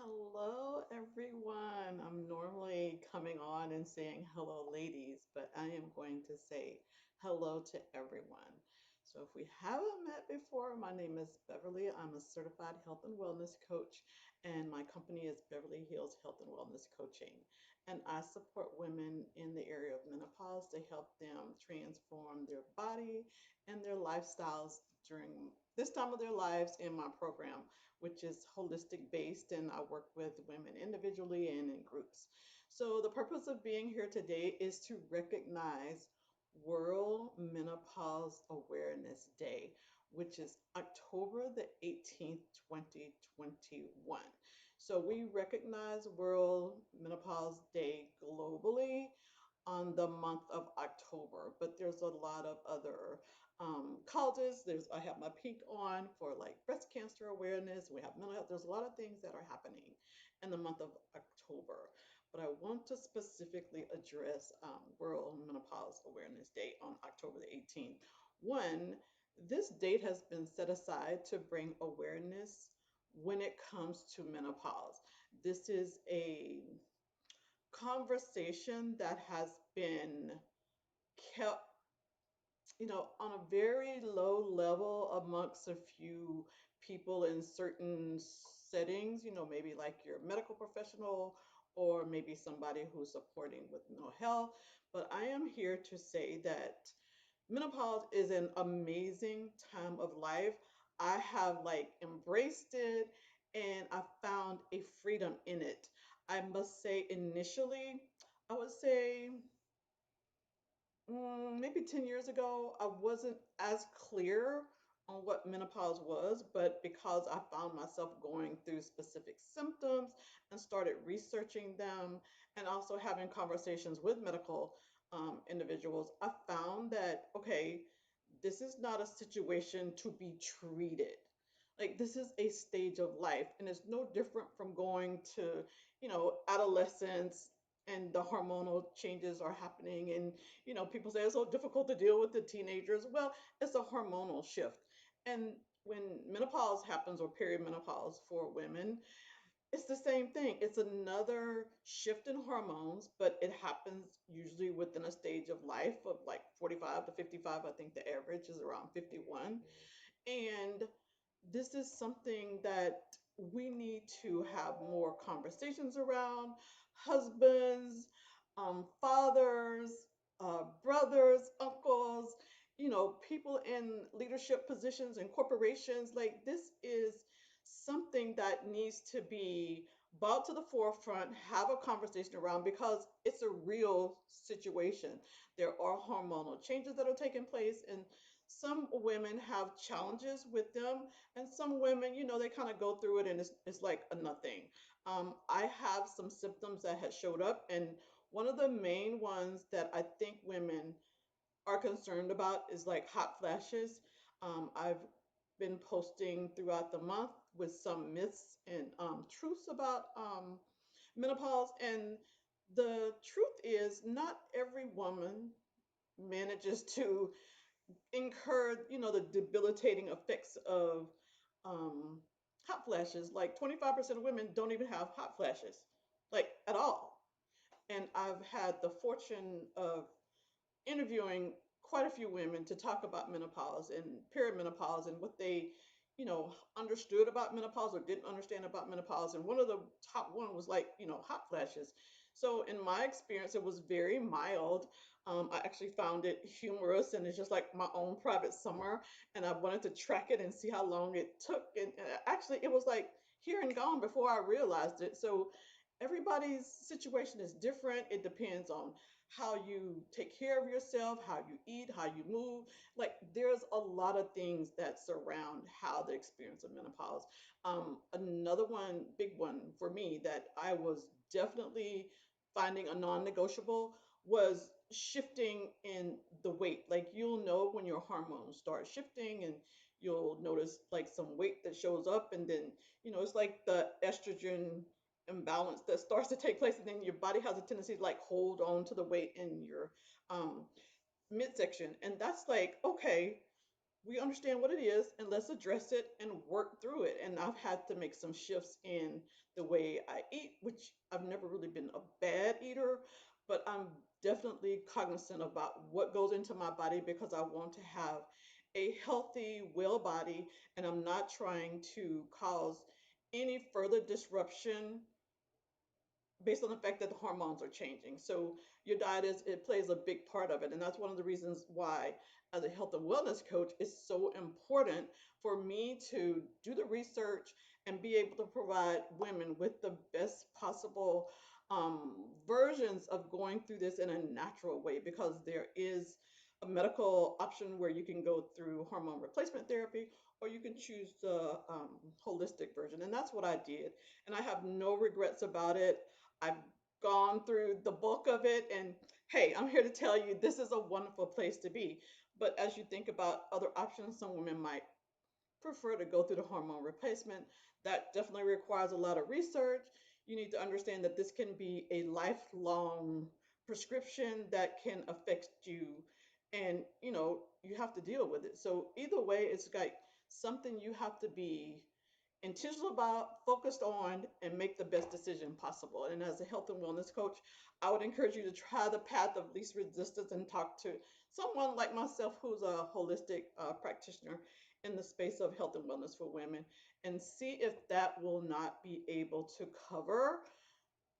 Hello, everyone. I'm normally coming on and saying hello, ladies, but I am going to say hello to everyone. So, if we haven't met before, my name is Beverly. I'm a certified health and wellness coach, and my company is Beverly Hills Health and Wellness Coaching. And I support women in the area of menopause to help them transform their body and their lifestyles during this time of their lives in my program, which is holistic based, and I work with women individually and in groups. So, the purpose of being here today is to recognize World Menopause Awareness Day, which is October the 18th, 2021. So, we recognize World Menopause Day globally on the month of October, but there's a lot of other causes. I have my pink on for like breast cancer awareness. We have mental health. There's a lot of things that are happening in the month of October, but I want to specifically address World Menopause Awareness Day on October the 18th. One, this date has been set aside to bring awareness when it comes to menopause. This is a conversation that has been kept, on a very low level amongst a few people in certain settings, maybe like your medical professional or maybe somebody who's supporting with mental health. But I am here to say that menopause is an amazing time of life. I have like embraced it and I found a freedom in it. I must say, initially, I would say maybe 10 years ago, I wasn't as clear on what menopause was, but because I found myself going through specific symptoms and started researching them and also having conversations with medical individuals, I found that, okay, this is not a situation to be treated. Like, this is a stage of life, and it's no different from going to, adolescence and the hormonal changes are happening, and people say it's so difficult to deal with the teenagers. Well, it's a hormonal shift. And when menopause happens, or perimenopause for women, it's the same thing. It's another shift in hormones, but it happens usually within a stage of life of like 45 to 55. I think the average is around 51. And this is something that we need to have more conversations around. Husbands, fathers, brothers, uncles, people in leadership positions in corporations. Like, this is something that needs to be brought to the forefront, have a conversation around, because it's a real situation. There are hormonal changes that are taking place, and some women have challenges with them, and some women, they kind of go through it and it's like a nothing. I have some symptoms that had showed up, and one of the main ones that I think women are concerned about is like hot flashes. I've been posting throughout the month with some myths and truths about menopause, and the truth is not every woman manages to incurred, the debilitating effects of um, hot flashes. Like 25% of women don't even have hot flashes, like at all. And I've had the fortune of interviewing quite a few women to talk about menopause and perimenopause and what they, understood about menopause or didn't understand about menopause. And one of the top one was like, hot flashes. So in my experience, it was very mild. I actually found it humorous, and it's just like my own private summer. And I wanted to track it and see how long it took. And actually, it was like here and gone before I realized it. So everybody's situation is different. It depends on how you take care of yourself, how you eat, how you move. Like, there's a lot of things that surround how the experience of menopause. Another one, big one for me that I was definitely finding a non-negotiable was shifting in the weight. Like, you'll know when your hormones start shifting, and you'll notice like some weight that shows up, and then it's like the estrogen imbalance that starts to take place, and then your body has a tendency to like hold on to the weight in your um midsection, and that's like, okay, we understand what it is and let's address it and work through it. And I've had to make some shifts in the way I eat, which I've never really been a bad eater, but I'm definitely cognizant about what goes into my body because I want to have a healthy, well body, and I'm not trying to cause any further disruption based on the fact that the hormones are changing. So your diet is it plays a big part of it, and that's one of the reasons why, as a health and wellness coach, it's so important for me to do the research and be able to provide women with the best possible versions of going through this in a natural way, because there is a medical option where you can go through hormone replacement therapy, or you can choose the holistic version, and that's what I did, and I have no regrets about it. I've gone through the bulk of it, and hey, I'm here to tell you this is a wonderful place to be. But as you think about other options, some women might prefer to go through the hormone replacement. That definitely requires a lot of research. You need to understand that this can be a lifelong prescription that can affect you, and you have to deal with it. So either way, it's like something you have to be intentional about, focused on, and make the best decision possible. And as a health and wellness coach, I would encourage you to try the path of least resistance and talk to someone like myself who's a holistic practitioner in the space of health and wellness for women, and see if that will not be able to cover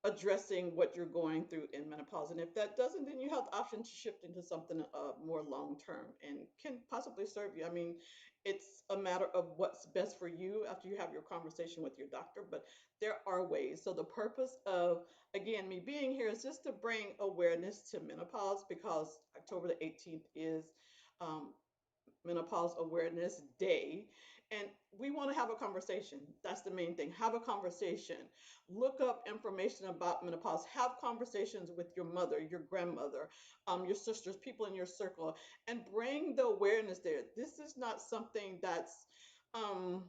addressing what you're going through in menopause. And if that doesn't, then you have the option to shift into something more long term and can possibly serve you. I mean, it's a matter of what's best for you after you have your conversation with your doctor, but there are ways. So, the purpose of, again, me being here is just to bring awareness to menopause, because October the 18th is um, Menopause Awareness Day. And we want to have a conversation. That's the main thing. Have a conversation. Look up information about menopause. Have conversations with your mother, your grandmother, your sisters, people in your circle, and bring the awareness there. This is not something that's um,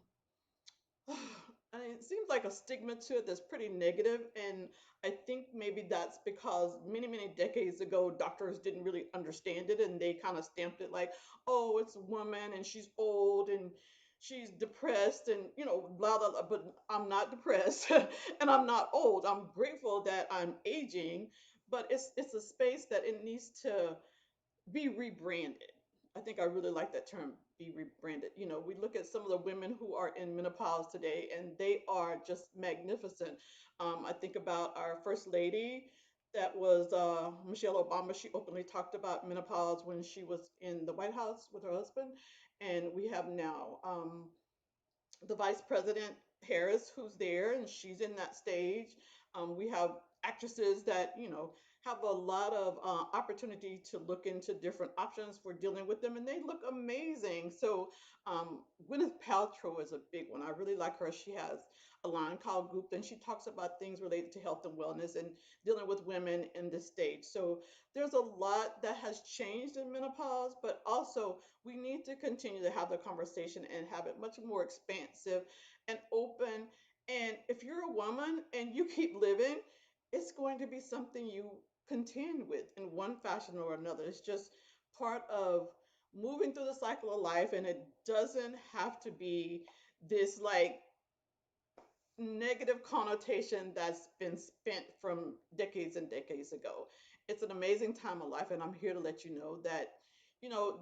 I mean, it seems like a stigma to it that's pretty negative, and I think maybe that's because many, many decades ago, doctors didn't really understand it, and they kind of stamped it like, oh, it's a woman, and she's old, and she's depressed, and blah blah blah. But I'm not depressed, and I'm not old. I'm grateful that I'm aging, but it's a space that it needs to be rebranded. I think I really like that term, be rebranded. We look at some of the women who are in menopause today, and they are just magnificent. I think about our first lady, that was Michelle Obama. She openly talked about menopause when she was in the White House with her husband. And we have now the vice president Harris, who's there, and she's in that stage. We have actresses that have a lot of opportunity to look into different options for dealing with them, and they look amazing. So Gwyneth Paltrow is a big one. I really like her. She has a line called Goop, and she talks about things related to health and wellness and dealing with women in this stage. So there's a lot that has changed in menopause, but also we need to continue to have the conversation and have it much more expansive and open. And if you're a woman and you keep living, it's going to be something you contend with in one fashion or another. It's just part of moving through the cycle of life, and it doesn't have to be this like negative connotation that's been spent from decades and decades ago. It's an amazing time of life, and I'm here to let you know that,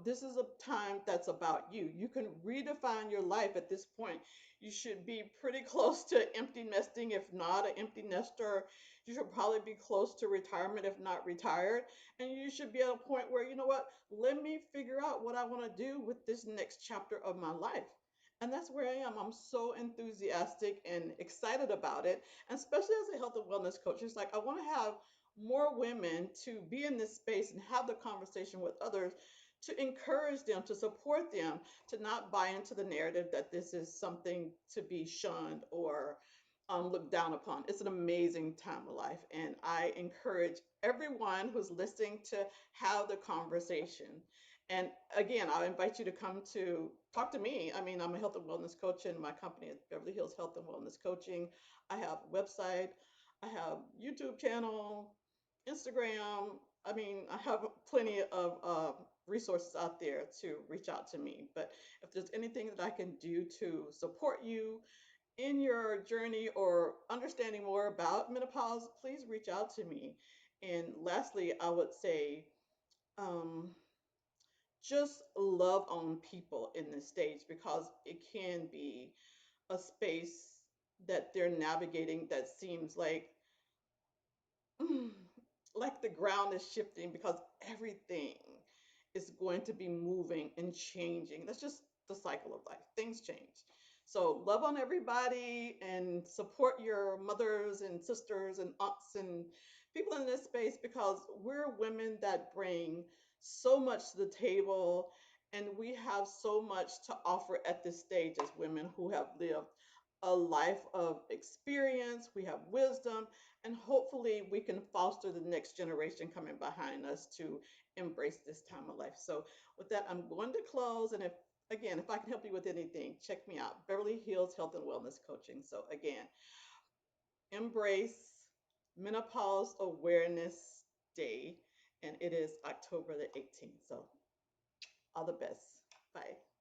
this is a time that's about you. You can redefine your life at this point. You should be pretty close to empty nesting, if not an empty nester. You should probably be close to retirement, if not retired. And you should be at a point where, you know what, let me figure out what I want to do with this next chapter of my life. And that's where I am. I'm so enthusiastic and excited about it. And especially as a health and wellness coach, it's like I want to have more women to be in this space and have the conversation with others, to encourage them, to support them, to not buy into the narrative that this is something to be shunned or looked down upon. It's an amazing time of life. And I encourage everyone who's listening to have the conversation. And again, I'll invite you to come to talk to me. I mean, I'm a health and wellness coach, and my company is Beverly Hills Health and Wellness Coaching. I have a website, I have YouTube channel, Instagram. I mean, I have plenty of resources out there to reach out to me. But if there's anything that I can do to support you in your journey or understanding more about menopause, please reach out to me. And lastly, I would say, um, just love on people in this stage because it can be a space that they're navigating that seems mm, like the ground is shifting because everything is going to be moving and changing. That's just the cycle of life. Things change. So love on everybody and support your mothers and sisters and aunts and people in this space because we're women that bring so much to the table and we have so much to offer at this stage as women who have lived a life of experience, we have wisdom, and hopefully we can foster the next generation coming behind us to embrace this time of life. So with that, I'm going to close. And if I can help you with anything, check me out. Beverly Hills Health and Wellness Coaching. So again, embrace Menopause Awareness Day, and it is October the 18th. So all the best. Bye.